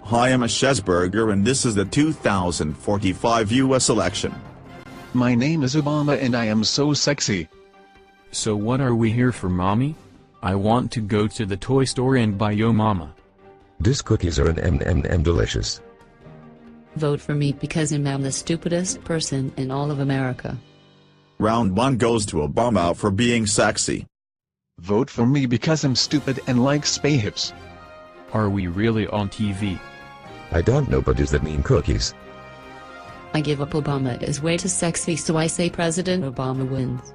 Hi, I'm a Chesburger and this is the 2045 US election. My name is Obama and I am so sexy. So what are we here for, mommy? I want to go to the toy store and buy Yo Mama. These cookies are an delicious. Vote for me because I'm the stupidest person in all of America. Round 1 goes to Obama for being sexy. Vote for me because I'm stupid and like spay hips. Are we really on TV? I don't know, but does that mean cookies? I give up. Obama is way too sexy, so I say President Obama wins.